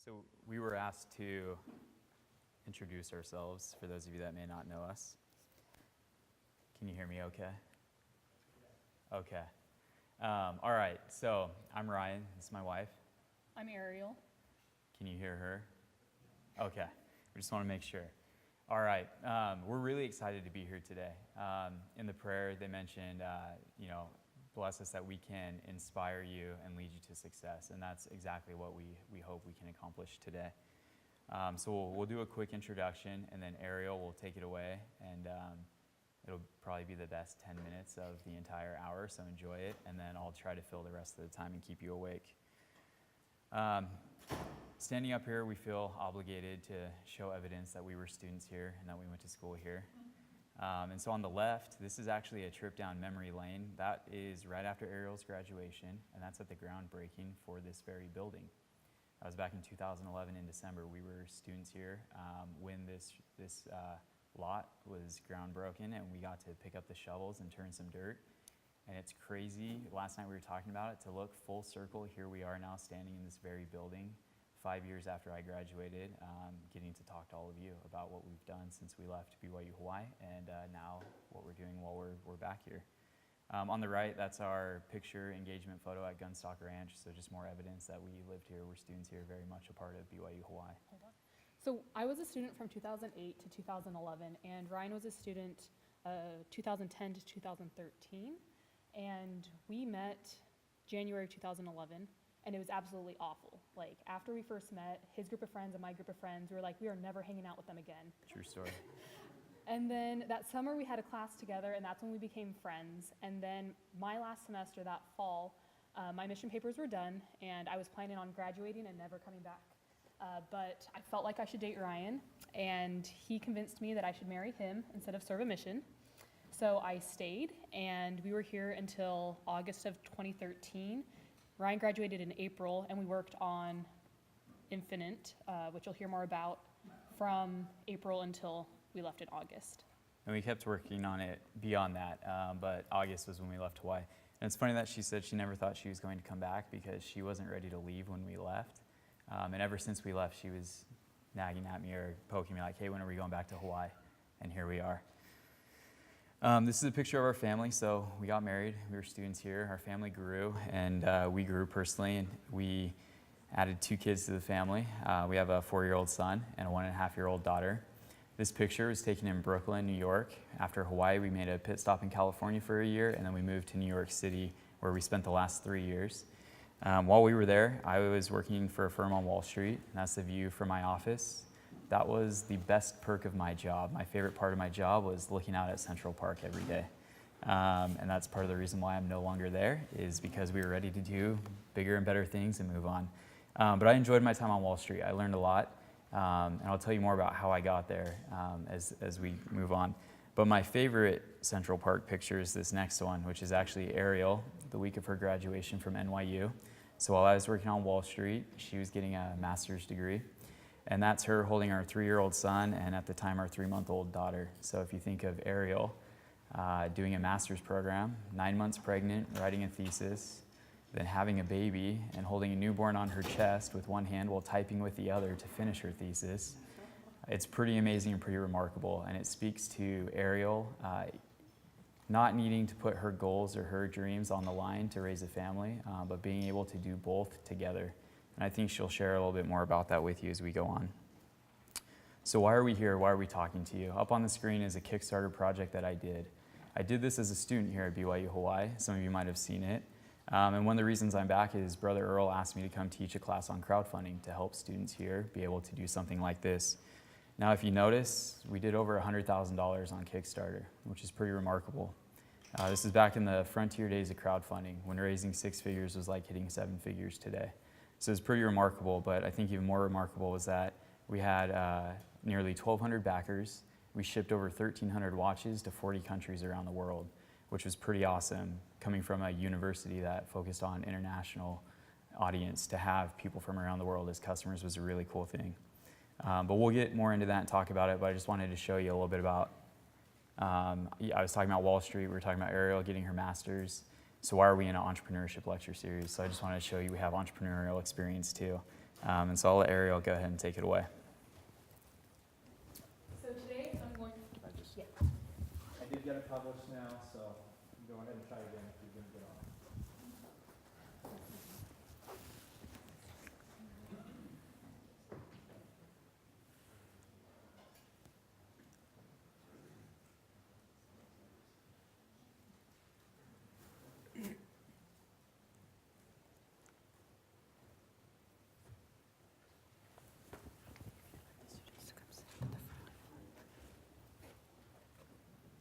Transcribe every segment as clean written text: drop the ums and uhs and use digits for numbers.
So we were asked to introduce ourselves for those of you that may not know us. Can you hear me okay? Okay. All right, so I'm Ryan, this is my wife. I'm Ariel. Can you hear her? Okay, we just want to make sure. All right, we're really excited to be here today. In the prayer, they mentioned, bless us that we can inspire you and lead you to success, and that's exactly what we hope we can accomplish today. So we'll do a quick introduction, and then Ariel will take it away, and it'll probably be the best 10 minutes of the entire hour, so enjoy it, and then I'll try to fill the rest of the time and keep you awake. Standing up here, we feel obligated to show evidence that we were students here and that we went to school here. And so on the left, this is actually a trip down memory lane. That is right after Ariel's graduation, and that's at the groundbreaking for this very building. That was back in 2011 in December. We were students here when this lot was groundbroken, and we got to pick up the shovels and turn some dirt. And it's crazy. Last night we were talking about it. To look full circle, here we are now standing in this very building 5 years after I graduated, getting to talk to all of you about what we've done since we left BYU Hawaii, and now what we're doing while we're back here. On the right, that's our picture engagement photo at Gunstock Ranch, so just more evidence that we lived here, we're students here, very much a part of BYU Hawaii. Hold on. So I was a student from 2008 to 2011, and Ryan was a student 2010 to 2013, and we met January 2011. And it was absolutely awful. Like, after we first met, his group of friends and my group of friends, we were like, we are never hanging out with them again. True story. And then that summer we had a class together, and that's when we became friends. And then my last semester, that fall, my mission papers were done, and I was planning on graduating and never coming back. But I felt like I should date Ryan, and he convinced me that I should marry him instead of serve a mission. So I stayed, and we were here until August of 2013. Ryan graduated in April, and we worked on Infinite, which you'll hear more about, from April until we left in August. And we kept working on it beyond that, but August was when we left Hawaii. And it's funny that she said she never thought she was going to come back because she wasn't ready to leave when we left. And ever since we left, she was nagging at me or poking me like, hey, when are we going back to Hawaii? And here we are. This is a picture of our family. So we got married, we were students here, our family grew, and we grew personally, and we added 2 kids to the family. We have a 4-year-old son and a 1.5-year-old daughter. This picture was taken in Brooklyn, New York. After Hawaii, we made a pit stop in California for a year, and then we moved to New York City, where we spent the last 3 years. While we were there, I was working for a firm on Wall Street, and that's the view from my office. That was the best perk of my job. My favorite part of my job was looking out at Central Park every day. And that's part of the reason why I'm no longer there, is because we were ready to do bigger and better things and move on. But I enjoyed my time on Wall Street. I learned a lot, and I'll tell you more about how I got there as we move on. But my favorite Central Park picture is this next one, which is actually Ariel, the week of her graduation from NYU. So while I was working on Wall Street, she was getting a master's degree. And that's her holding our 3-year-old son and at the time our 3-month-old daughter. So if you think of Ariel doing a master's program, 9 months pregnant, writing a thesis, then having a baby and holding a newborn on her chest with one hand while typing with the other to finish her thesis, it's pretty amazing and pretty remarkable. And it speaks to Ariel not needing to put her goals or her dreams on the line to raise a family, but being able to do both together. And I think she'll share a little bit more about that with you as we go on. So why are we here? Why are we talking to you? Up on the screen is a Kickstarter project that I did. I did this as a student here at BYU Hawaii. Some of you might have seen it. And one of the reasons I'm back is Brother Earl asked me to come teach a class on crowdfunding to help students here be able to do something like this. Now, if you notice, we did over $100,000 on Kickstarter, which is pretty remarkable. This is back in the frontier days of crowdfunding, when raising 6 figures was like hitting 7 figures today. So it's pretty remarkable, but I think even more remarkable was that we had nearly 1,200 backers. We shipped over 1,300 watches to 40 countries around the world, which was pretty awesome. Coming from a university that focused on international audience, to have people from around the world as customers was a really cool thing. But we'll get more into that and talk about it, but I just wanted to show you a little bit about, I was talking about Wall Street, we were talking about Ariel getting her master's. So why are we in an entrepreneurship lecture series? So I just wanted to show you we have entrepreneurial experience too. And so I'll let Ariel go ahead and take it away. So today I'm going to, I did get it published now, so go ahead and try again if you're going to get on.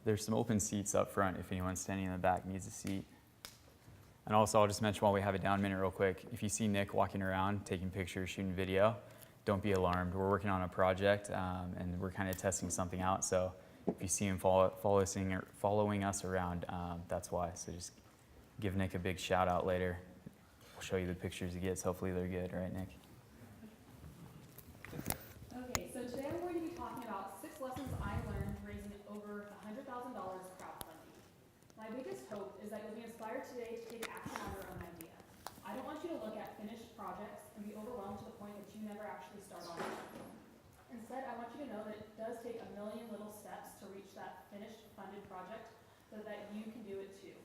There's some open seats up front if anyone standing in the back needs a seat. And also, I'll just mention while we have it down a minute real quick, if you see Nick walking around, taking pictures, shooting video, don't be alarmed. We're working on a project, and we're kind of testing something out. So if you see him following us around, that's why. So just give Nick a big shout out later. We'll show you the pictures he gets. Hopefully they're good, right, Nick? okay, so today I'm going to be talking about 6 lessons I learned raising over $100,000 crowdfunding. My biggest hope is that you'll be inspired today to take action on your own idea. I don't want you to look at finished projects and be overwhelmed to the point that you never actually start on it. Instead, I want you to know that it does take a million little steps to reach that finished funded project so that you can do it too.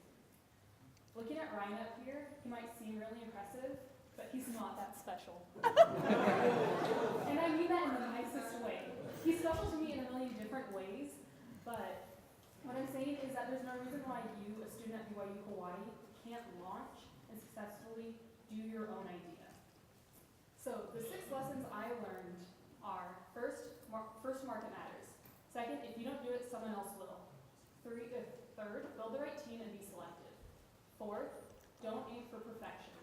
Looking at Ryan up here, he might seem really impressive, but he's not that special. And I mean that in the nicest way. He's special to me in a million different ways, but what I'm saying is that there's no reason why you, a student at BYU Hawaii, can't launch and successfully do your own idea. So the 6 lessons I learned are, first market matters. Second, if you don't do it, someone else will. Third, build the right team and be selective. Fourth, don't aim for perfection.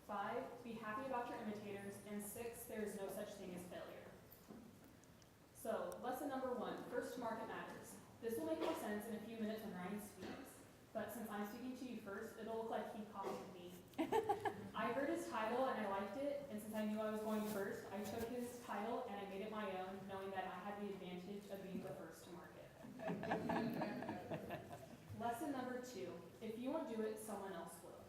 5, be happy about your imitators. And 6, there is no such thing as failure. So, lesson number 1, first market matters. This will make more sense in a few minutes when Ryan speaks, but since I'm speaking to you first, it'll look like he copied me. I heard his title and I liked it, and since I knew I was going first, I took his title and I made it my own, knowing that I had the advantage of being the first to market. Lesson number 2, if you won't do it, someone else will.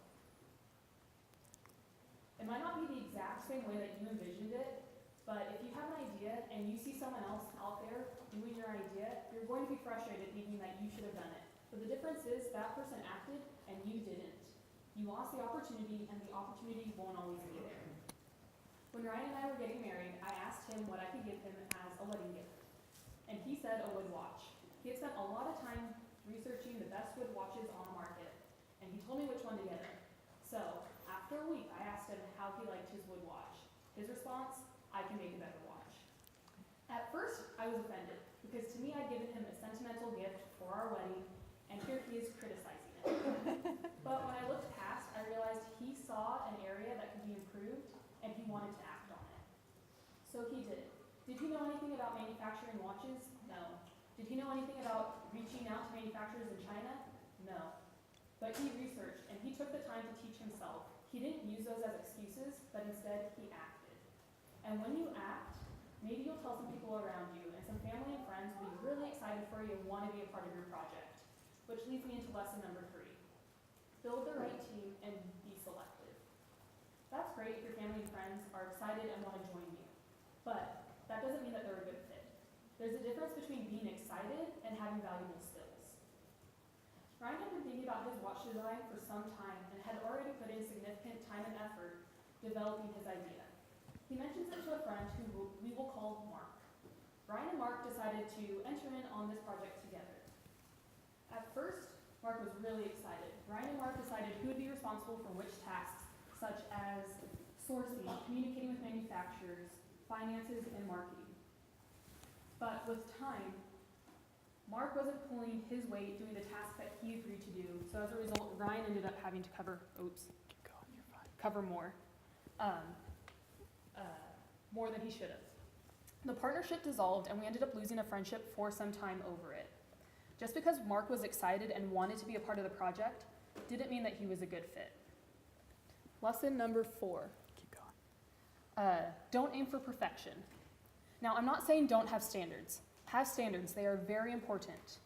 It might not be the exact same way that you envisioned it, but if you have an idea and you see someone else out there doing your idea, you're going to be frustrated thinking that you should have done it. But the difference is that person acted and you didn't. You lost the opportunity, and the opportunity won't always be there. When Ryan and I were getting married, I asked him what I could give him as a wedding gift. And he said a wood watch. He had spent a lot of time researching the best wood watches on the market, and he told me which one to get him. So, after a week, I asked him how he liked his wood watch. His response, I can make a better watch. At first, I was offended, because to me I'd given him a sentimental gift for our wedding, and here he is criticizing it. But when I looked past, I realized he saw an area that could be improved, and he wanted to act on it. So he did. Did he know anything about manufacturing watches? No. Did he know anything about reaching out to manufacturers in China? No. But he researched, and he took the time to teach himself. He didn't use those as excuses, but instead he acted. And when you act, maybe you'll tell some people around you, and some family and friends will be really excited for you and want to be a part of your project. Which leads me into lesson number 3. Build the right team and be selective. That's great if your family and friends are excited and want to join you, but that doesn't mean that they're a good fit. There's a difference between being excited and having valuable skills. Ryan had been thinking about his watch design for some time and had already put in significant time and effort developing his idea. He mentions it to a friend who we will call Mark. Ryan and Mark decided to enter in on this project together. At first, Mark was really excited. Ryan and Mark decided who would be responsible for which tasks, such as sourcing, communicating with manufacturers, finances, and marketing. But with time, Mark wasn't pulling his weight doing the tasks that he agreed to do, so as a result, Ryan ended up having to cover more than he should have. The partnership dissolved, and we ended up losing a friendship for some time over it. Just because Mark was excited and wanted to be a part of the project didn't mean that he was a good fit. Lesson number 4. Keep going. Don't aim for perfection. Now, I'm not saying don't have standards. Have standards, they are very important.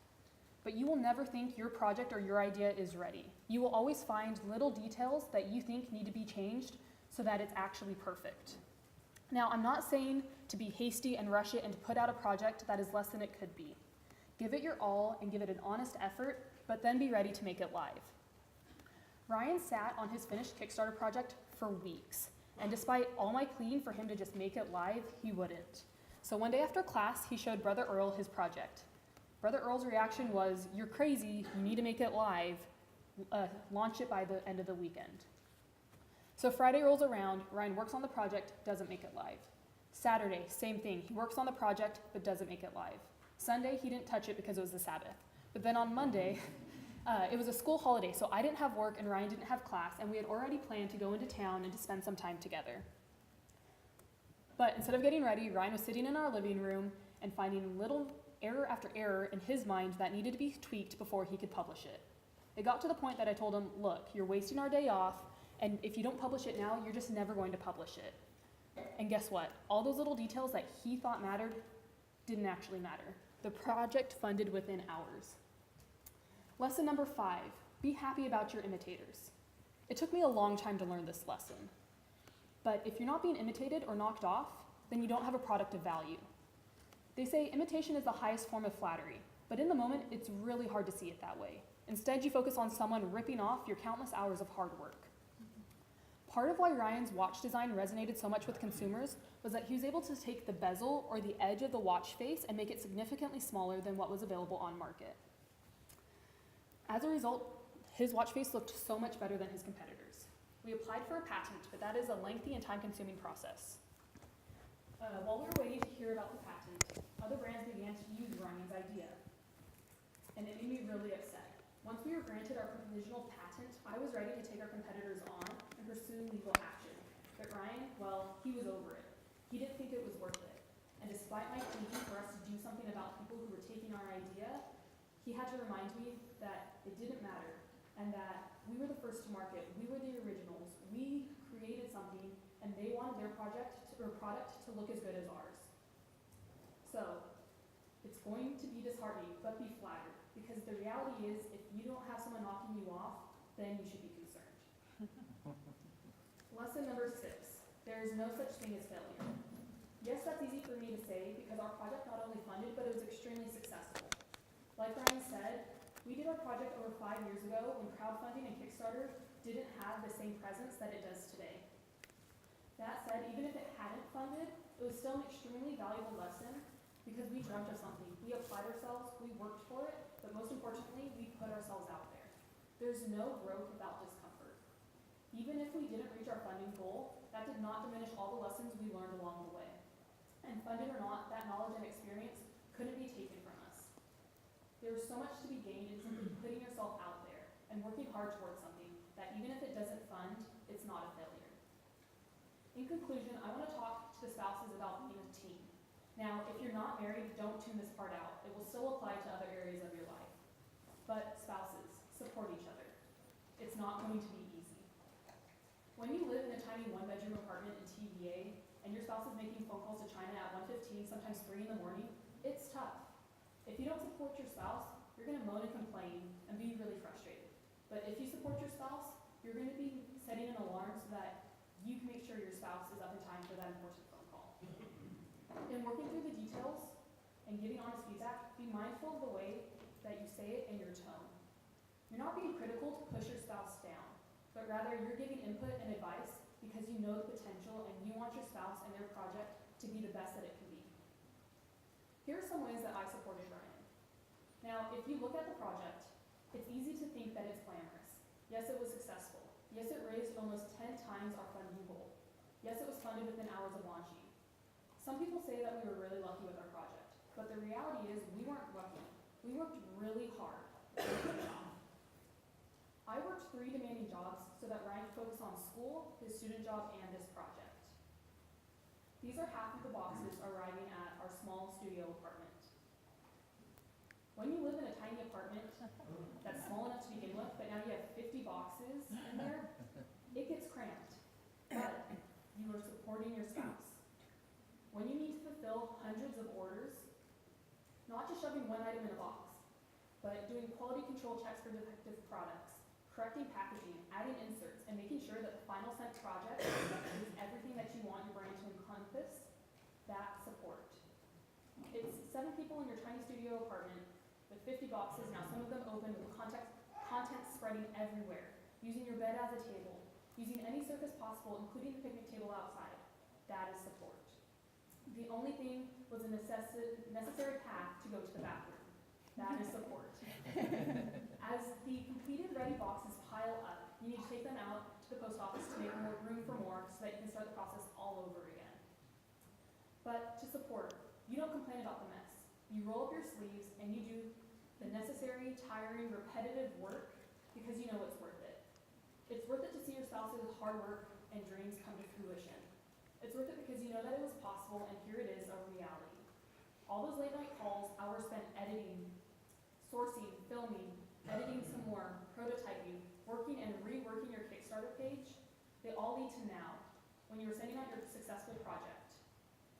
But you will never think your project or your idea is ready. You will always find little details that you think need to be changed so that it's actually perfect. Now, I'm not saying to be hasty and rush it and to put out a project that is less than it could be. Give it your all and give it an honest effort, but then be ready to make it live. Ryan sat on his finished Kickstarter project for weeks, and despite all my pleading for him to just make it live, he wouldn't. So one day after class, he showed Brother Earl his project. Brother Earl's reaction was, "You're crazy, you need to make it live, launch it by the end of the weekend." So Friday rolls around, Ryan works on the project, doesn't make it live. Saturday, same thing, he works on the project, but doesn't make it live. Sunday, he didn't touch it because it was the Sabbath. But then on Monday, it was a school holiday, so I didn't have work and Ryan didn't have class, and we had already planned to go into town and to spend some time together. But instead of getting ready, Ryan was sitting in our living room and finding little error after error in his mind that needed to be tweaked before he could publish it. It got to the point that I told him, "Look, you're wasting our day off, and if you don't publish it now, you're just never going to publish it." And guess what? All those little details that he thought mattered didn't actually matter. The project funded within hours. Lesson number 5, be happy about your imitators. It took me a long time to learn this lesson. But if you're not being imitated or knocked off, then you don't have a product of value. They say imitation is the highest form of flattery, but in the moment, it's really hard to see it that way. Instead, you focus on someone ripping off your countless hours of hard work. Part of why Ryan's watch design resonated so much with consumers was that he was able to take the bezel or the edge of the watch face and make it significantly smaller than what was available on market. As a result, his watch face looked so much better than his competitors. We applied for a patent, but that is a lengthy and time-consuming process. While we were waiting to hear about the patent, other brands began to use Ryan's idea, and it made me really upset. Once we were granted our provisional patent, I was ready to take our competitors on and pursue legal action. But Ryan, well, he was over it. He didn't think it was worth it. And despite my pleading for us to do something about people who were taking our idea, he had to remind me that it didn't matter and that we were the first to market. We were the originals. We created something, and they wanted their product to look as good as ours. So it's going to be disheartening, but be flattered, because the reality is, if you don't have someone knocking you off, then you should be concerned. Lesson number 6, there is no such thing as failure. Yes, that's easy for me to say, because our project not only funded, but it was extremely successful. Like Ryan said, we did our project over 5 years ago when crowdfunding and Kickstarter didn't have the same presence that it does today. That said, even if it hadn't funded, it was still an extremely valuable lesson because we dreamt of something. We applied ourselves, we worked for it, but most importantly, we put ourselves out there. There's no growth without discomfort. Even if we didn't reach our funding goal, that did not diminish all the lessons we learned along the way. And funded or not, that knowledge and experience couldn't be taken from us. There is so much to be gained in simply putting yourself out there and working hard towards something that even if it doesn't fund, it's not a failure. In conclusion, I want to talk to the spouses about being a team. Now, if you're not married, don't tune this part out. It will still apply to other areas of your life. But spouses, support each other. It's not going to be easy. When you live in a tiny one-bedroom apartment in TVA and your spouse is making phone calls to China at 1:15, sometimes 3 in the morning, it's tough. If you don't support your spouse, you're going to moan and complain and be really frustrated. But if you support your spouse, you're going to be setting an alarm so that you can make sure your spouse is up in time for that important phone call. In working through the details and giving honest feedback, be mindful of the way that you say it and your tone. You're not being critical to push your spouse down, but rather you're giving input and advice because you know the potential and you want your spouse and their project to be the best that it can be. Here are some ways that I supported Ryan. Now, if you look at the project, it's easy to think that it's glamorous. Yes, it was successful. Yes, it raised almost 10 times our funding goal. Yes, it was funded within hours of launching. Some people say that we were really lucky with our project, but the reality is we weren't lucky. We worked really hard. I worked 3 demanding jobs so that Ryan could focus on school, his student job, and this project. These are half of the boxes arriving at our small studio apartment. When you live in a tiny apartment that's small enough to begin with, but now you have 50 boxes in there, it gets cramped. But you are supporting your spouse. When you need to fulfill hundreds of orders, not just shoving one item in a box, but doing quality control checks for defective products, correcting packaging, adding inserts, and making sure that the final sent project is everything that you want your brand to encompass, that support. It's 7 people in your tiny studio apartment with 50 boxes, now some of them open with content spreading everywhere, using your bed as a table, using any surface possible, including the picnic table outside. That is support. The only thing was a necessary path to go to the bathroom. That is support. As the completed ready boxes pile up, you need to take them out to the post office to make more room for more so that you can start the process all over again. But to support, you don't complain about the mess. You roll up your sleeves and you do the necessary, tiring, repetitive work because you know it's worth it. It's worth it to see your spouse's hard work and dreams come to fruition. It's worth it because you know that it was possible and here it is, a reality. All those late night calls, hours spent editing, sourcing, filming, editing some more, prototyping, working and reworking your Kickstarter page, they all lead to now, when you are sending out your successful project.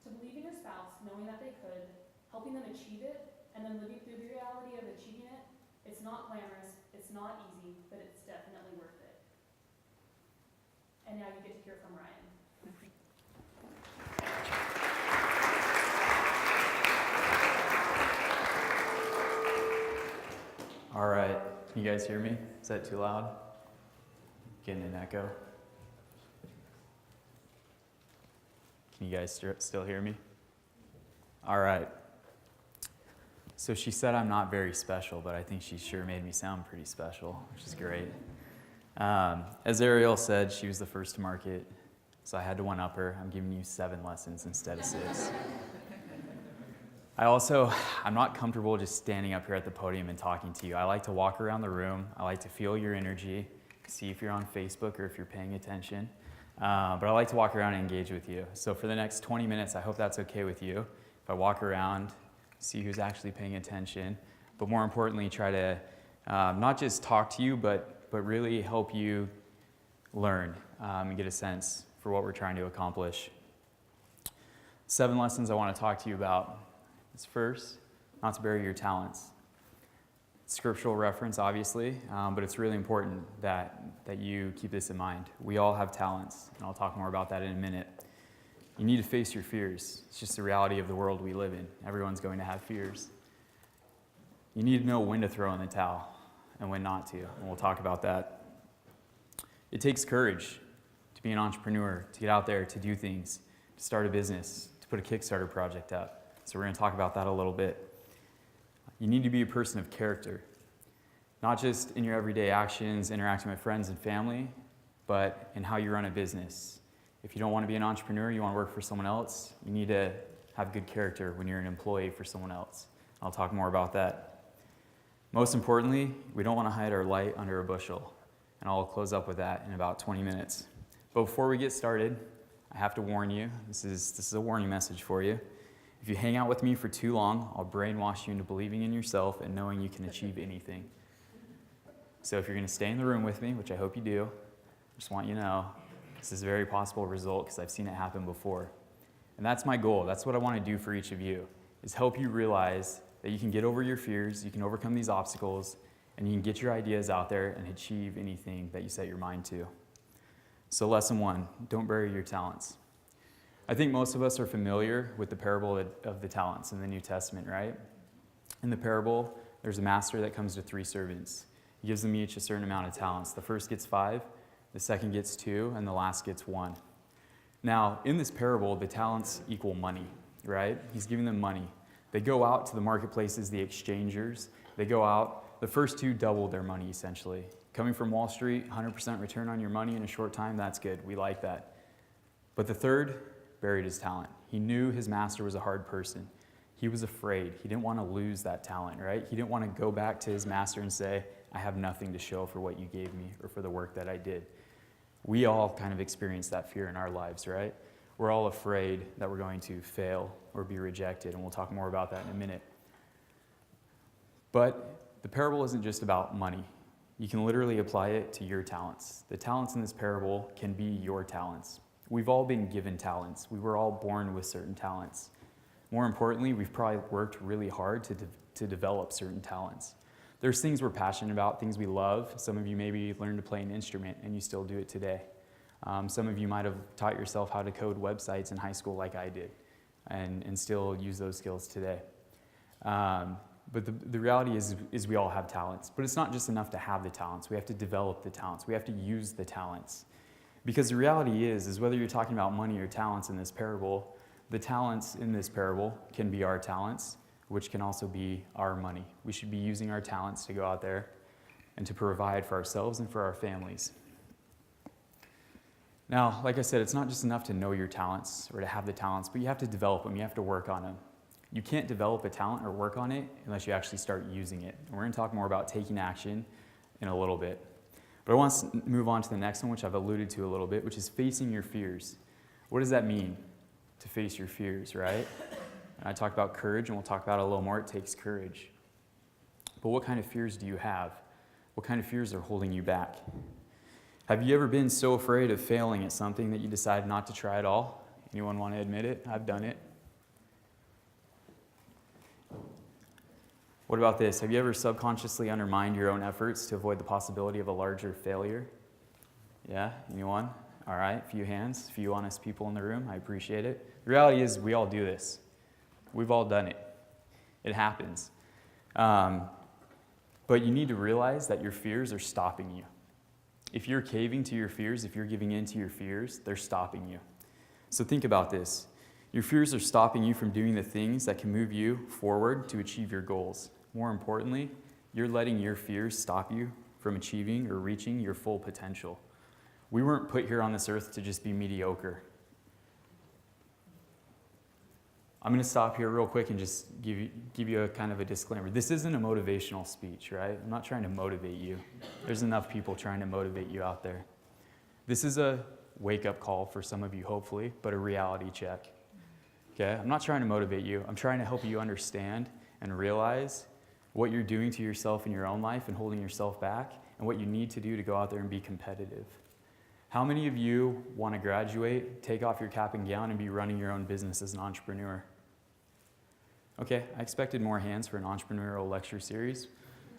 To believe in your spouse, knowing that they could, helping them achieve it, and then living through the reality of achieving it, it's not glamorous, it's not easy, but it's definitely worth it. And now you get to hear from Ryan. All right, can you guys hear me? Is that too loud? Getting an echo? Can you guys still hear me? All right. So she said I'm not very special, but I think she sure made me sound pretty special, which is great. As Ariel said, she was the first to market, so I had to one-up her. I'm giving you 7 lessons instead of 6. I'm not comfortable just standing up here at the podium and talking to you. I like to walk around the room. I like to feel your energy, see if you're on Facebook or if you're paying attention. But I like to walk around and engage with you. So for the next 20 minutes, I hope that's okay with you. If I walk around, see who's actually paying attention, but more importantly, try to not just talk to you, but really help you learn and get a sense for what we're trying to accomplish. 7 lessons I want to talk to you about. Is first, not to bury your talents. Scriptural reference, obviously, but it's really important that you keep this in mind. We all have talents, and I'll talk more about that in a minute. You need to face your fears. It's just the reality of the world we live in. Everyone's going to have fears. You need to know when to throw in the towel and when not to, and we'll talk about that. It takes courage to be an entrepreneur, to get out there, to do things, to start a business, to put a Kickstarter project up. So we're going to talk about that a little bit. You need to be a person of character, not just in your everyday actions, interacting with friends and family, but in how you run a business. If you don't want to be an entrepreneur, you want to work for someone else, you need to have good character when you're an employee for someone else. I'll talk more about that. Most importantly, we don't want to hide our light under a bushel, and I'll close up with that in about 20 minutes. But before we get started, I have to warn you, this is a warning message for you. If you hang out with me for too long, I'll brainwash you into believing in yourself and knowing you can achieve anything. So if you're going to stay in the room with me, which I hope you do, I just want you to know, this is a very possible result because I've seen it happen before. And that's my goal. That's what I want to do for each of you, is help you realize that you can get over your fears, you can overcome these obstacles, and you can get your ideas out there and achieve anything that you set your mind to. So lesson 1, don't bury your talents. I think most of us are familiar with the parable of the talents in the New Testament, right? In the parable, there's a master that comes to 3 servants. He gives them each a certain amount of talents. The first gets 5, the second gets 2, and the last gets 1. Now, in this parable, the talents equal money, right? He's giving them money. They go out to the marketplaces, the exchangers. They go out. The first 2 doubled their money, essentially. Coming from Wall Street, 100% return on your money in a short time, that's good. We like that. But the third buried his talent. He knew his master was a hard person. He was afraid. He didn't want to lose that talent, right? He didn't want to go back to his master and say, I have nothing to show for what you gave me or for the work that I did. We all kind of experience that fear in our lives, right? We're all afraid that we're going to fail or be rejected, and we'll talk more about that in a minute. But the parable isn't just about money. You can literally apply it to your talents. The talents in this parable can be your talents. We've all been given talents. We were all born with certain talents. More importantly, we've probably worked really hard to develop certain talents. There's things we're passionate about, things we love. Some of you maybe learned to play an instrument and you still do it today. Some of you might have taught yourself how to code websites in high school like I did and still use those skills today. But the reality is we all have talents. But it's not just enough to have the talents. We have to develop the talents. We have to use the talents. Because the reality is whether you're talking about money or talents in this parable, the talents in this parable can be our talents, which can also be our money. We should be using our talents to go out there and to provide for ourselves and for our families. Now, like I said, it's not just enough to know your talents or to have the talents, but you have to develop them. You have to work on them. You can't develop a talent or work on it unless you actually start using it. And we're going to talk more about taking action in a little bit. But I want to move on to the next one, which I've alluded to a little bit, which is facing your fears. What does that mean, to face your fears, right? And I talked about courage, and we'll talk about it a little more. It takes courage. But what kind of fears do you have? What kind of fears are holding you back? Have you ever been so afraid of failing at something that you decided not to try at all? Anyone want to admit it? I've done it. What about this? Have you ever subconsciously undermined your own efforts to avoid the possibility of a larger failure? Yeah? Anyone? All right, a few hands, a few honest people in the room. I appreciate it. The reality is we all do this. We've all done it. It happens. But you need to realize that your fears are stopping you. If you're caving to your fears, if you're giving in to your fears, they're stopping you. So think about this. Your fears are stopping you from doing the things that can move you forward to achieve your goals. More importantly, you're letting your fears stop you from achieving or reaching your full potential. We weren't put here on this earth to just be mediocre. I'm going to stop here real quick and just give you a kind of a disclaimer. This isn't a motivational speech, right? I'm not trying to motivate you. There's enough people trying to motivate you out there. This is a wake-up call for some of you, hopefully, but a reality check. Okay? I'm not trying to motivate you. I'm trying to help you understand and realize what you're doing to yourself in your own life and holding yourself back, and what you need to do to go out there and be competitive. How many of you want to graduate, take off your cap and gown, and be running your own business as an entrepreneur? Okay, I expected more hands for an entrepreneurial lecture series,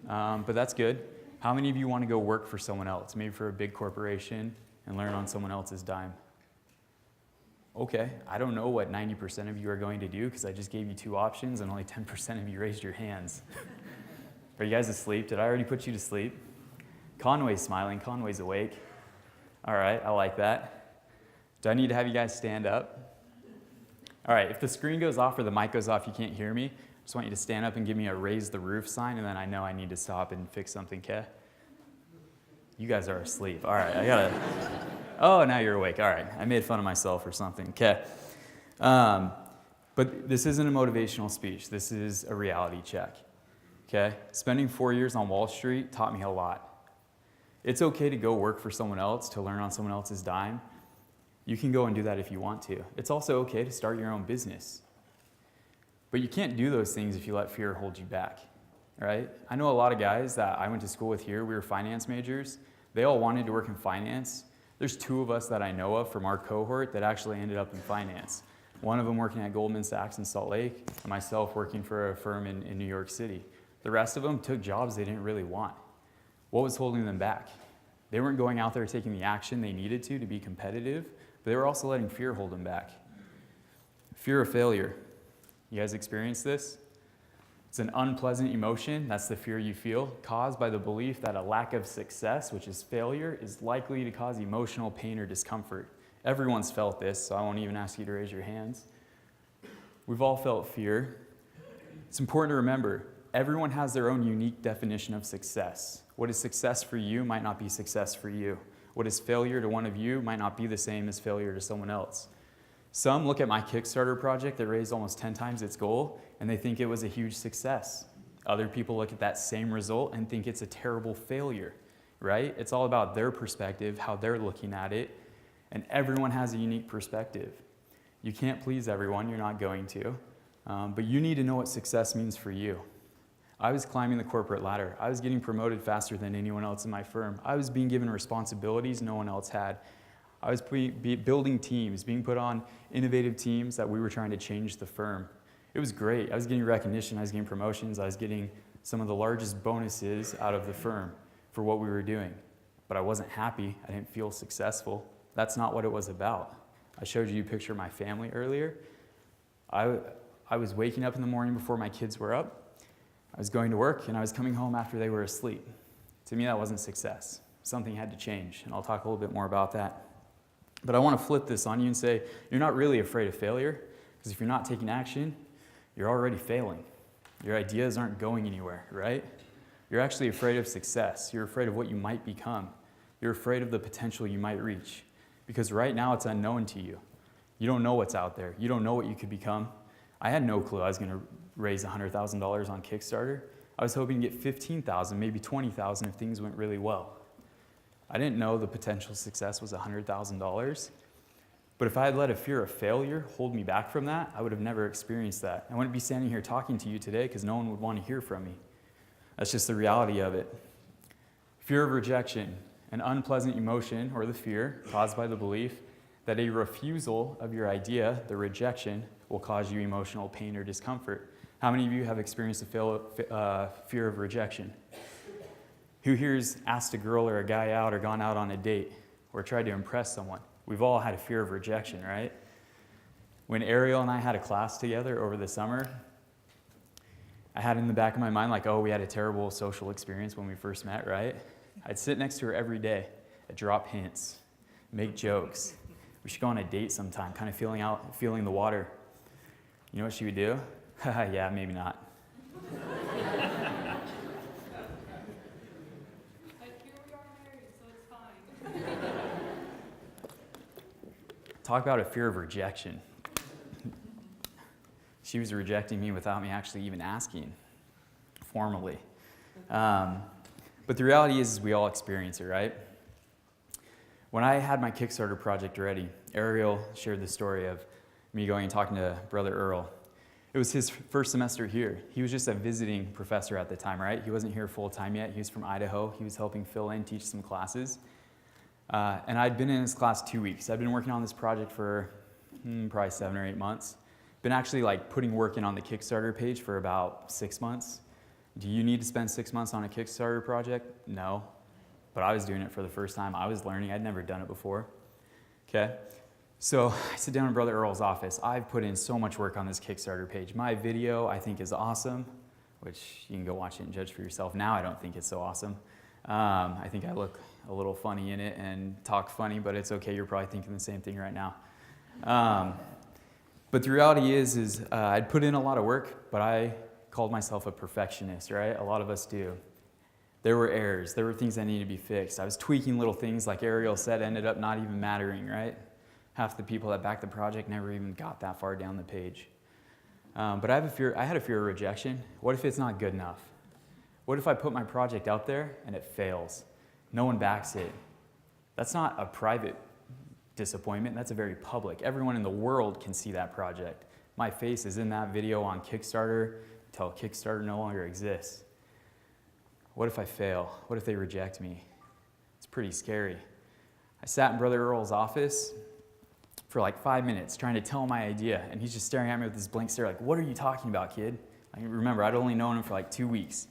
but that's good. How many of you want to go work for someone else, maybe for a big corporation, and learn on someone else's dime? Okay, I don't know what 90% of you are going to do because I just gave you two options and only 10% of you raised your hands. Are you guys asleep? Did I already put you to sleep? Conway's smiling. Conway's awake. All right, I like that. Do I need to have you guys stand up? All right, if the screen goes off or the mic goes off, you can't hear me. I just want you to stand up and give me a raise the roof sign, and then I know I need to stop and fix something, okay? You guys are asleep. All right, I gotta... Oh, now you're awake. All right, I made fun of myself or something, okay? But this isn't a motivational speech. This is a reality check, okay? Spending 4 years on Wall Street taught me a lot. It's okay to go work for someone else, to learn on someone else's dime. You can go and do that if you want to. It's also okay to start your own business. But you can't do those things if you let fear hold you back, right? I know a lot of guys that I went to school with here, we were finance majors. They all wanted to work in finance. There's 2 of us that I know of from our cohort that actually ended up in finance. One of them working at Goldman Sachs in Salt Lake, and myself working for a firm in New York City. The rest of them took jobs they didn't really want. What was holding them back? They weren't going out there taking the action they needed to be competitive, but they were also letting fear hold them back. Fear of failure. You guys experience this? It's an unpleasant emotion. That's the fear you feel, caused by the belief that a lack of success, which is failure, is likely to cause emotional pain or discomfort. Everyone's felt this, so I won't even ask you to raise your hands. We've all felt fear. It's important to remember, everyone has their own unique definition of success. What is success for you might not be success for you. What is failure to one of you might not be the same as failure to someone else. Some look at my Kickstarter project that raised almost 10 times its goal, and they think it was a huge success. Other people look at that same result and think it's a terrible failure, right? It's all about their perspective, how they're looking at it, and everyone has a unique perspective. You can't please everyone, you're not going to, but you need to know what success means for you. I was climbing the corporate ladder. I was getting promoted faster than anyone else in my firm. I was being given responsibilities no one else had. I was building teams, being put on innovative teams that we were trying to change the firm. It was great. I was getting recognition. I was getting promotions. I was getting some of the largest bonuses out of the firm for what we were doing. But I wasn't happy. I didn't feel successful. That's not what it was about. I showed you a picture of my family earlier. I was waking up in the morning before my kids were up. I was going to work, and I was coming home after they were asleep. To me, that wasn't success. Something had to change, and I'll talk a little bit more about that. But I want to flip this on you and say, you're not really afraid of failure, because if you're not taking action, you're already failing. Your ideas aren't going anywhere, right? You're actually afraid of success. You're afraid of what you might become. You're afraid of the potential you might reach, because right now it's unknown to you. You don't know what's out there. You don't know what you could become. I had no clue I was going to raise $100,000 on Kickstarter. I was hoping to get $15,000, maybe $20,000 if things went really well. I didn't know the potential success was $100,000. But if I had let a fear of failure hold me back from that, I would have never experienced that. I wouldn't be standing here talking to you today because no one would want to hear from me. That's just the reality of it. Fear of rejection, an unpleasant emotion or the fear caused by the belief that a refusal of your idea, the rejection, will cause you emotional pain or discomfort. How many of you have experienced a fear of rejection? Who here's asked a girl or a guy out or gone out on a date or tried to impress someone? We've all had a fear of rejection, right? When Ariel and I had a class together over the summer, I had in the back of my mind like, oh, we had a terrible social experience when we first met, right? I'd sit next to her every day. I'd drop hints, make jokes. We should go on a date sometime, kind of feeling the water. You know what she would do? Yeah, maybe not. But here we are married, so it's fine. Talk about a fear of rejection. She was rejecting me without me actually even asking formally. But the reality is we all experience it, right? When I had my Kickstarter project ready, Ariel shared the story of me going and talking to Brother Earl. It was his first semester here. He was just a visiting professor at the time, right? He wasn't here full time yet. He was from Idaho. He was helping fill in, teach some classes. And I'd been in his class 2 weeks. I'd been working on this project for probably 7 or 8 months. Been actually putting work in on the Kickstarter page for about 6 months. Do you need to spend 6 months on a Kickstarter project? No. But I was doing it for the first time. I was learning. I'd never done it before. Okay? So I sit down in Brother Earl's office. I've put in so much work on this Kickstarter page. My video, I think, is awesome, which you can go watch it and judge for yourself. Now I don't think it's so awesome. I think I look a little funny in it and talk funny, but it's okay. You're probably thinking the same thing right now. But the reality is I'd put in a lot of work, but I called myself a perfectionist, right? A lot of us do. There were errors. There were things that needed to be fixed. I was tweaking little things, like Ariel said, ended up not even mattering, right? Half the people that backed the project never even got that far down the page. But I had a fear of rejection. What if it's not good enough? What if I put my project out there and it fails? No one backs it. That's not a private disappointment. That's a very public. Everyone in the world can see that project. My face is in that video on Kickstarter until Kickstarter no longer exists. What if I fail? What if they reject me? It's pretty scary. I sat in Brother Earl's office for 5 minutes trying to tell him my idea, and he's just staring at me with this blank stare like, what are you talking about, kid? Remember, I'd only known him for 2 weeks.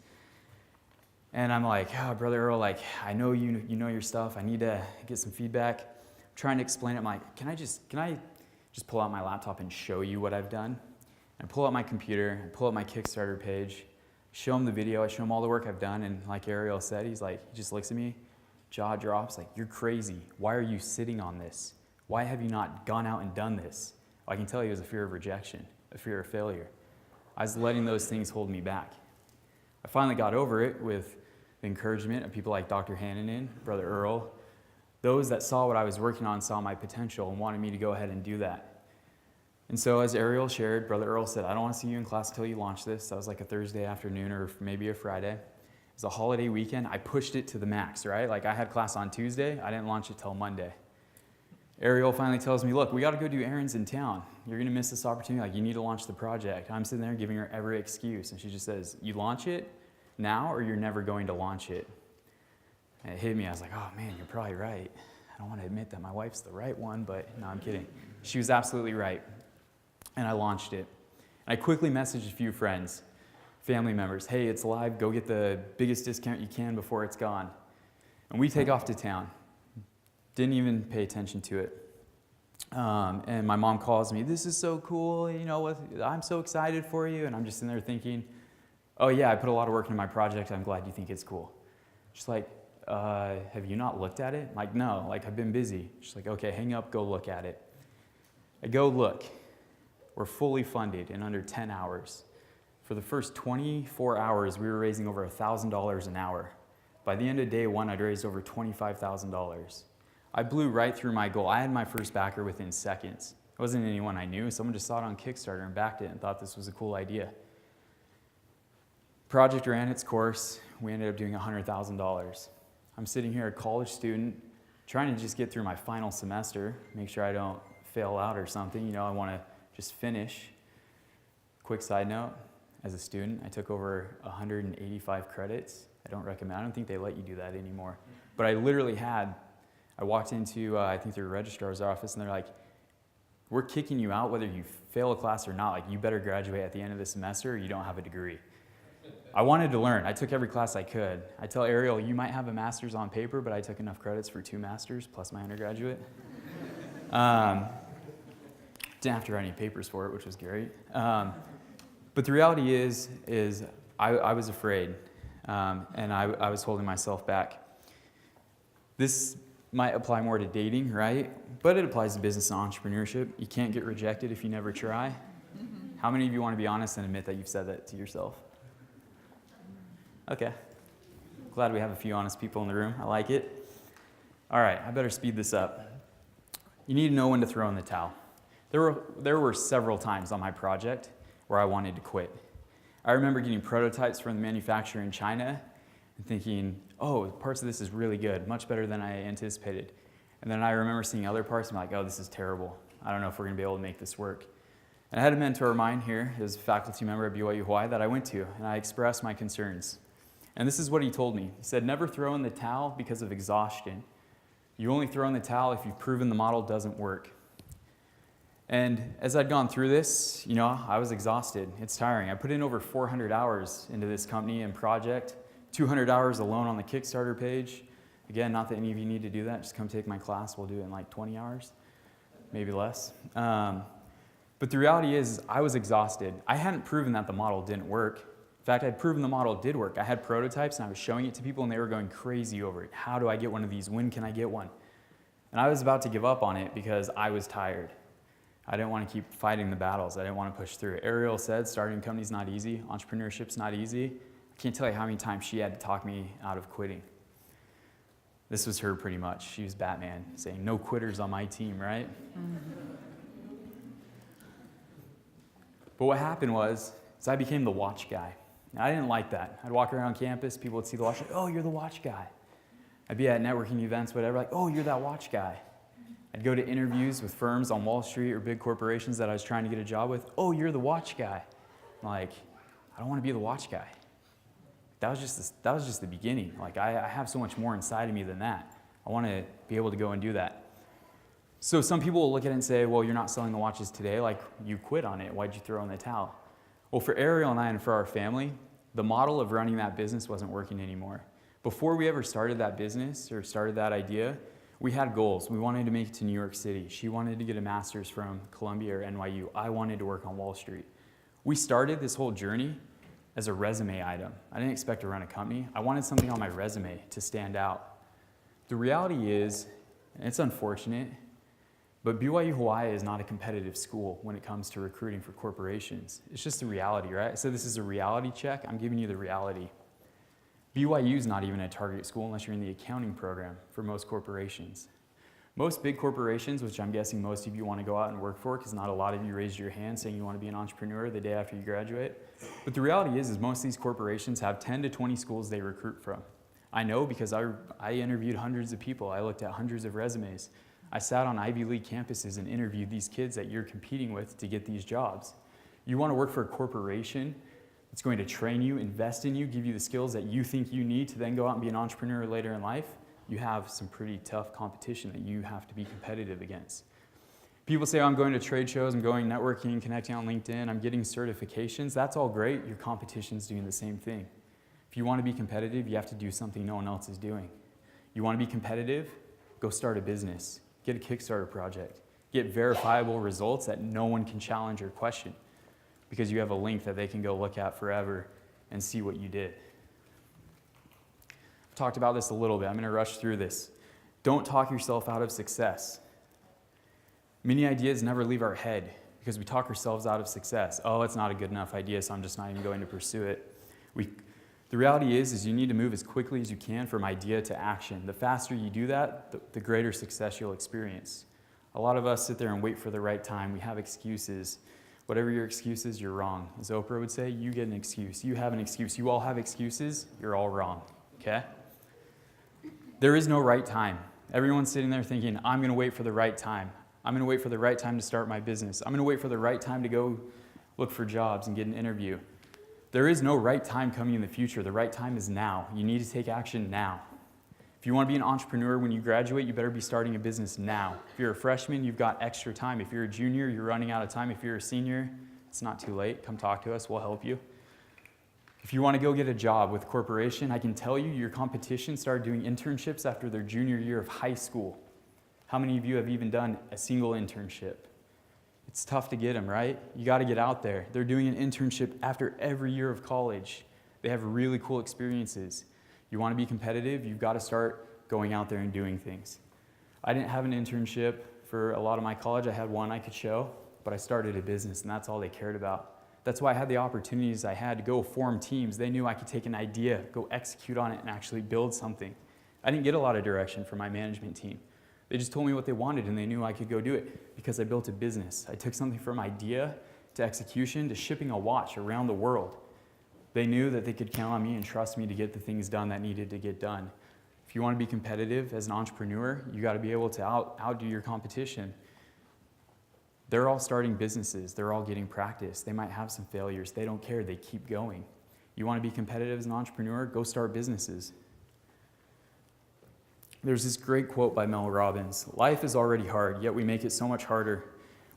And I'm like, oh, Brother Earl, I know you know your stuff. I need to get some feedback. I'm trying to explain it. I'm like, can I just pull out my laptop and show you what I've done? And I pull out my computer, and pull out my Kickstarter page, show him the video, I show him all the work I've done, and like Ariel said, he just looks at me, jaw drops, you're crazy. Why are you sitting on this? Why have you not gone out and done this? Well, I can tell you it was a fear of rejection, a fear of failure. I was letting those things hold me back. I finally got over it with the encouragement of people like Dr. Hannanen, Brother Earl. Those that saw what I was working on saw my potential and wanted me to go ahead and do that. And so as Ariel shared, Brother Earl said, I don't want to see you in class until you launch this. That was a Thursday afternoon or maybe a Friday. It was a holiday weekend. I pushed it to the max, right? I had class on Tuesday. I didn't launch it till Monday. Ariel finally tells me, look, we got to go do errands in town. You're going to miss this opportunity. You need to launch the project. I'm sitting there giving her every excuse. And she just says, you launch it now or you're never going to launch it. And it hit me. I was like, oh, man, you're probably right. I don't want to admit that my wife's the right one, but no, I'm kidding. She was absolutely right. And I launched it. And I quickly messaged a few friends. family members, hey, it's live, go get the biggest discount you can before it's gone. And we take off to town. Didn't even pay attention to it. And my mom calls me, this is so cool, I'm so excited for you. And I'm just in there thinking, oh yeah, I put a lot of work into my project, I'm glad you think it's cool. She's like, have you not looked at it? I'm like, no, I've been busy. She's like, okay, hang up, go look at it. I go look. We're fully funded in under 10 hours. For the first 24 hours, we were raising over $1,000 an hour. By the end of day one, I'd raised over $25,000. I blew right through my goal. I had my first backer within seconds. It wasn't anyone I knew. Someone just saw it on Kickstarter and backed it and thought this was a cool idea. Project ran its course. We ended up doing $100,000. I'm sitting here, a college student, trying to just get through my final semester, make sure I don't fail out or something. I want to just finish. Quick side note, as a student, I took over 185 credits. I don't think they let you do that anymore. But I literally I walked into, I think their registrar's office, and they're like, we're kicking you out whether you fail a class or not. You better graduate at the end of the semester or you don't have a degree. I wanted to learn. I took every class I could. I tell Ariel, you might have a master's on paper, but I took enough credits for 2 masters plus my undergraduate. Didn't have to write any papers for it, which was great. But the reality is I was afraid, and I was holding myself back. This might apply more to dating, right? But it applies to business and entrepreneurship. You can't get rejected if you never try. How many of you want to be honest and admit that you've said that to yourself? Okay. Glad we have a few honest people in the room. I like it. All right, I better speed this up. You need to know when to throw in the towel. There were several times on my project where I wanted to quit. I remember getting prototypes from the manufacturer in China and thinking, oh, parts of this is really good, much better than I anticipated. And then I remember seeing other parts and I'm like, oh, this is terrible. I don't know if we're gonna be able to make this work. And I had a mentor of mine here, he was a faculty member at BYU Hawaii that I went to, and I expressed my concerns. And this is what he told me. He said, never throw in the towel because of exhaustion. You only throw in the towel if you've proven the model doesn't work. And as I'd gone through this, I was exhausted. It's tiring. I put in over 400 hours into this company and project, 200 hours alone on the Kickstarter page. Again, not that any of you need to do that. Just come take my class. We'll do it in 20 hours, maybe less. But the reality is I was exhausted. I hadn't proven that the model didn't work. In fact, I'd proven the model did work. I had prototypes and I was showing it to people and they were going crazy over it. How do I get one of these? When can I get one? And I was about to give up on it because I was tired. I didn't want to keep fighting the battles. I didn't want to push through. Ariel said starting a company's not easy. Entrepreneurship's not easy. I can't tell you how many times she had to talk me out of quitting. This was her pretty much. She was Batman, saying no quitters on my team, right? But what happened was I became the watch guy. And I didn't like that. I'd walk around campus, people would see the watch, like, oh, you're the watch guy. I'd be at networking events, whatever, like, oh, you're that watch guy. I'd go to interviews with firms on Wall Street or big corporations that I was trying to get a job with. Oh, you're the watch guy. I'm like, I don't want to be the watch guy. That was just the beginning. I have so much more inside of me than that. I want to be able to go and do that. So some people will look at it and say, well, you're not selling the watches today. You quit on it. Why'd you throw in the towel? Well, for Ariel and I and for our family, the model of running that business wasn't working anymore. Before we ever started that business or started that idea, we had goals. We wanted to make it to New York City. She wanted to get a master's from Columbia or NYU. I wanted to work on Wall Street. We started this whole journey as a resume item. I didn't expect to run a company. I wanted something on my resume to stand out. The reality is, and it's unfortunate, but BYU Hawaii is not a competitive school when it comes to recruiting for corporations. It's just the reality, right? So this is a reality check. I'm giving you the reality. BYU is not even a target school unless you're in the accounting program for most corporations. Most big corporations, which I'm guessing most of you want to go out and work for, because not a lot of you raised your hand saying you want to be an entrepreneur the day after you graduate. But the reality is most of these corporations have 10 to 20 schools they recruit from. I know because I interviewed hundreds of people. I looked at hundreds of resumes. I sat on Ivy League campuses and interviewed these kids that you're competing with to get these jobs. You want to work for a corporation that's going to train you, invest in you, give you the skills that you think you need to then go out and be an entrepreneur later in life, you have some pretty tough competition that you have to be competitive against. People say, I'm going to trade shows, I'm going networking, connecting on LinkedIn, I'm getting certifications. That's all great. Your competition's doing the same thing. If you want to be competitive, you have to do something no one else is doing. You want to be competitive? Go start a business. Get a Kickstarter project. Get verifiable results that no one can challenge or question because you have a link that they can go look at forever and see what you did. I've talked about this a little bit. I'm going to rush through this. Don't talk yourself out of success. Many ideas never leave our head because we talk ourselves out of success. Oh, it's not a good enough idea, so I'm just not even going to pursue it. The reality is you need to move as quickly as you can from idea to action. The faster you do that, the greater success you'll experience. A lot of us sit there and wait for the right time. We have excuses. Whatever your excuse is, you're wrong. As Oprah would say, you get an excuse. You have an excuse. You all have excuses. You're all wrong, okay? There is no right time. Everyone's sitting there thinking, I'm going to wait for the right time. I'm going to wait for the right time to start my business. I'm going to wait for the right time to go look for jobs and get an interview. There is no right time coming in the future. The right time is now. You need to take action now. If you want to be an entrepreneur when you graduate, you better be starting a business now. If you're a freshman, you've got extra time. If you're a junior, you're running out of time. If you're a senior, it's not too late. Come talk to us. We'll help you. If you want to go get a job with a corporation, I can tell you your competition started doing internships after their junior year of high school. How many of you have even done a single internship? It's tough to get them, right? You got to get out there. They're doing an internship after every year of college. They have really cool experiences. You want to be competitive, you've got to start going out there and doing things. I didn't have an internship for a lot of my college. I had one I could show, but I started a business, and that's all they cared about. That's why I had the opportunities I had to go form teams. They knew I could take an idea, go execute on it, and actually build something. I didn't get a lot of direction from my management team. They just told me what they wanted, and they knew I could go do it because I built a business. I took something from idea to execution to shipping a watch around the world. They knew that they could count on me and trust me to get the things done that needed to get done. If you want to be competitive as an entrepreneur, you got to be able to outdo your competition. They're all starting businesses. They're all getting practice. They might have some failures. They don't care. They keep going. You want to be competitive as an entrepreneur? Go start businesses. There's this great quote by Mel Robbins. Life is already hard, yet we make it so much harder.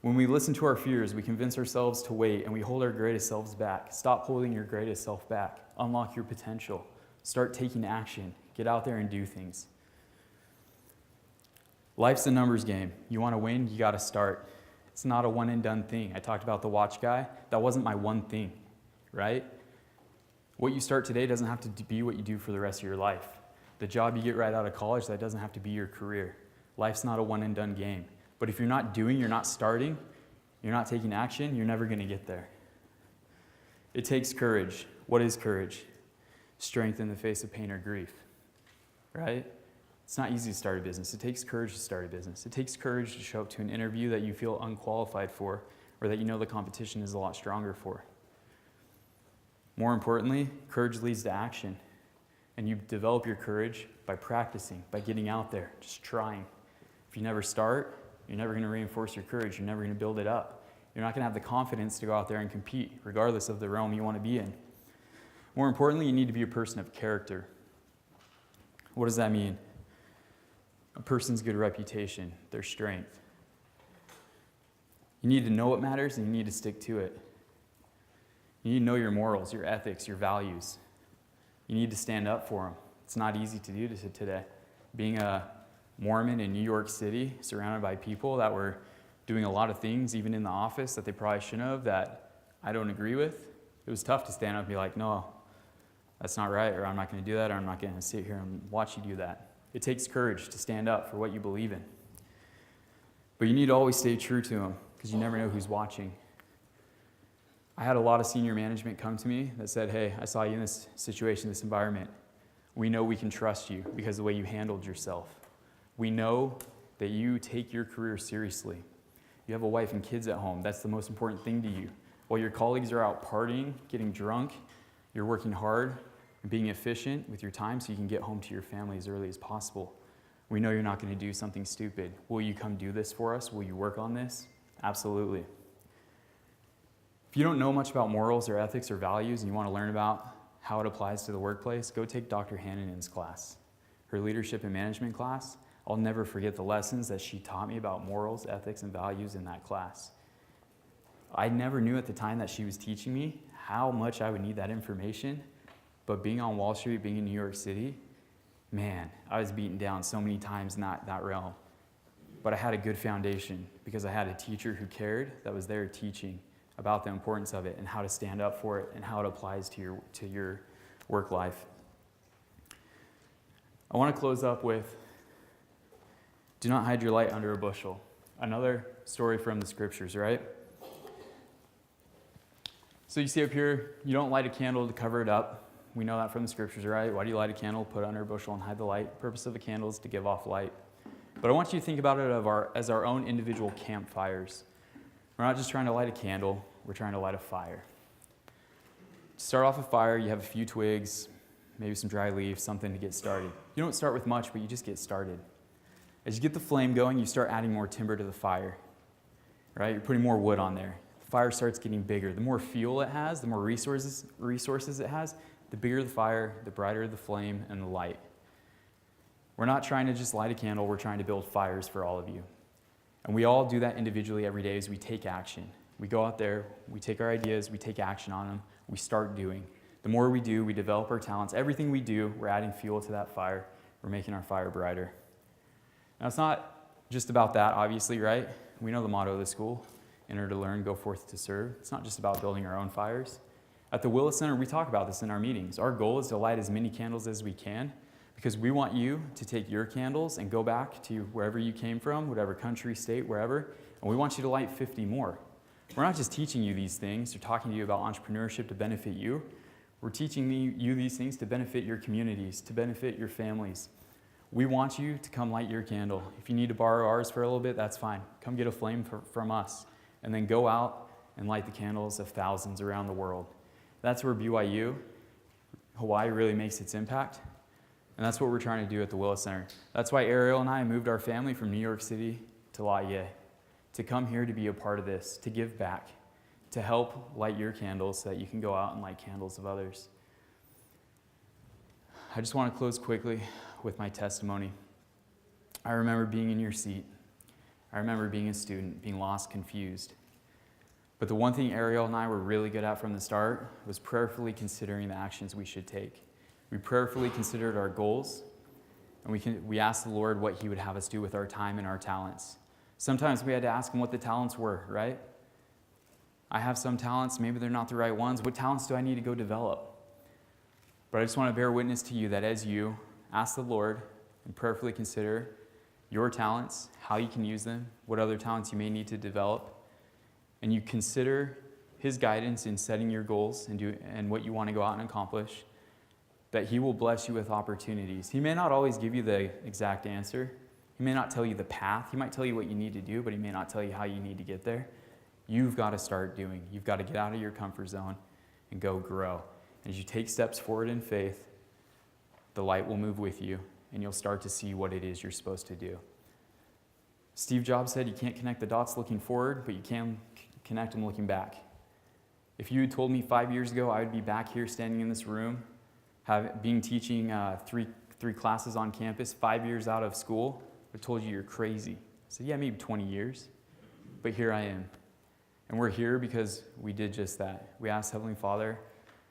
When we listen to our fears, we convince ourselves to wait, and we hold our greatest selves back. Stop holding your greatest self back. Unlock your potential. Start taking action. Get out there and do things. Life's a numbers game. You want to win, you got to start. It's not a one and done thing. I talked about the watch guy. That wasn't my one thing, right? What you start today doesn't have to be what you do for the rest of your life. The job you get right out of college, that doesn't have to be your career. Life's not a one and done game. But if you're not doing, you're not starting, you're not taking action, you're never going to get there. It takes courage. What is courage? Strength in the face of pain or grief, right? It's not easy to start a business. It takes courage to start a business. It takes courage to show up to an interview that you feel unqualified for or that you know the competition is a lot stronger for. More importantly, courage leads to action. And you develop your courage by practicing, by getting out there, just trying. If you never start, you're never going to reinforce your courage. You're never going to build it up. You're not going to have the confidence to go out there and compete, regardless of the realm you want to be in. More importantly, you need to be a person of character. What does that mean? A person's good reputation, their strength. You need to know what matters, and you need to stick to it. You need to know your morals, your ethics, your values. You need to stand up for them. It's not easy to do today. Being a Mormon in New York City, surrounded by people that were doing a lot of things, even in the office, that they probably shouldn't have, that I don't agree with, it was tough to stand up and be like, no, that's not right, or I'm not going to do that, or I'm not going to sit here and watch you do that. It takes courage to stand up for what you believe in. But you need to always stay true to them, because you never know who's watching. I had a lot of senior management come to me that said, hey, I saw you in this situation, this environment. We know we can trust you because of the way you handled yourself. We know that you take your career seriously. You have a wife and kids at home. That's the most important thing to you. While your colleagues are out partying, getting drunk, you're working hard and being efficient with your time so you can get home to your family as early as possible. We know you're not going to do something stupid. Will you come do this for us? Will you work on this? Absolutely. If you don't know much about morals or ethics or values and you want to learn about how it applies to the workplace, go take Dr. Hannan's class, her leadership and management class. I'll never forget the lessons that she taught me about morals, ethics, and values in that class. I never knew at the time that she was teaching me how much I would need that information, but being on Wall Street, being in New York City, man, I was beaten down so many times in that realm. But I had a good foundation because I had a teacher who cared, that was there teaching about the importance of it and how to stand up for it and how it applies to your work life. I want to close up with, do not hide your light under a bushel. Another story from the scriptures, right? So you see up here, you don't light a candle to cover it up. We know that from the scriptures, right? Why do you light a candle? Put it under a bushel and hide the light. The purpose of a candle is to give off light. But I want you to think about it as our own individual campfires. We're not just trying to light a candle, we're trying to light a fire. To start off a fire, you have a few twigs, maybe some dry leaves, something to get started. You don't start with much, but you just get started. As you get the flame going, you start adding more timber to the fire, right? You're putting more wood on there. The fire starts getting bigger. The more fuel it has, the more resources it has, the bigger the fire, the brighter the flame and the light. We're not trying to just light a candle, we're trying to build fires for all of you. And we all do that individually every day as we take action. We go out there, we take our ideas, we take action on them, we start doing. The more we do, we develop our talents. Everything we do, we're adding fuel to that fire. We're making our fire brighter. Now, it's not just about that, obviously, right? We know the motto of the school, enter to learn, go forth to serve. It's not just about building our own fires. At the Willis Center, we talk about this in our meetings. Our goal is to light as many candles as we can because we want you to take your candles and go back to wherever you came from, whatever country, state, wherever, and we want you to light 50 more. We're not just teaching you these things or talking to you about entrepreneurship to benefit you. We're teaching you these things to benefit your communities, to benefit your families. We want you to come light your candle. If you need to borrow ours for a little bit, that's fine. Come get a flame from us, and then go out and light the candles of thousands around the world. That's where BYU, Hawaii, really makes its impact. And that's what we're trying to do at the Willis Center. That's why Ariel and I moved our family from New York City to Laie, to come here to be a part of this, to give back, to help light your candles so that you can go out and light candles of others. I just want to close quickly with my testimony. I remember being in your seat. I remember being a student, being lost, confused. But the one thing Ariel and I were really good at from the start was prayerfully considering the actions we should take. We prayerfully considered our goals, and we asked the Lord what He would have us do with our time and our talents. Sometimes we had to ask Him what the talents were, right? I have some talents, maybe they're not the right ones. What talents do I need to go develop? But I just want to bear witness to you that as you ask the Lord and prayerfully consider your talents, how you can use them, what other talents you may need to develop, and you consider His guidance in setting your goals and what you want to go out and accomplish, that He will bless you with opportunities. He may not always give you the exact answer. He may not tell you the path. He might tell you what you need to do, but He may not tell you how you need to get there. You've got to start doing. You've got to get out of your comfort zone and go grow. As you take steps forward in faith, the light will move with you, and you'll start to see what it is you're supposed to do. Steve Jobs said you can't connect the dots looking forward, but you can connect them looking back. If you had told me 5 years ago I would be back here standing in this room, teaching three classes on campus, 5 years out of school, I would have told you you're crazy. I said, yeah, maybe 20 years, but here I am. And we're here because we did just that. We asked Heavenly Father,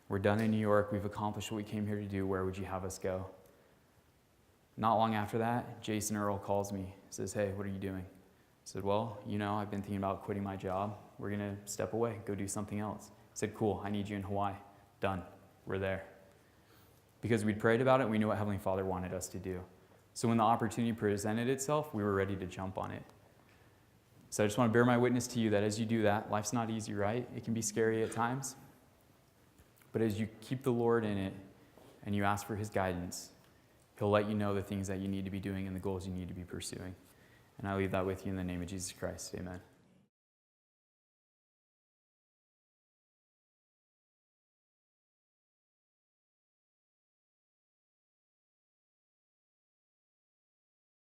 we're done in New York, we've accomplished what we came here to do, where would you have us go? Not long after that, Jason Earl calls me, says, hey, what are you doing? I said, well, I've been thinking about quitting my job. We're going to step away, go do something else. I said, cool, I need you in Hawaii. Done, we're there. Because we'd prayed about it, we knew what Heavenly Father wanted us to do. So when the opportunity presented itself, we were ready to jump on it. So I just want to bear my witness to you that as you do that, life's not easy, right? It can be scary at times. But as you keep the Lord in it and you ask for His guidance, He'll let you know the things that you need to be doing and the goals you need to be pursuing. And I leave that with you in the name of Jesus Christ. Amen.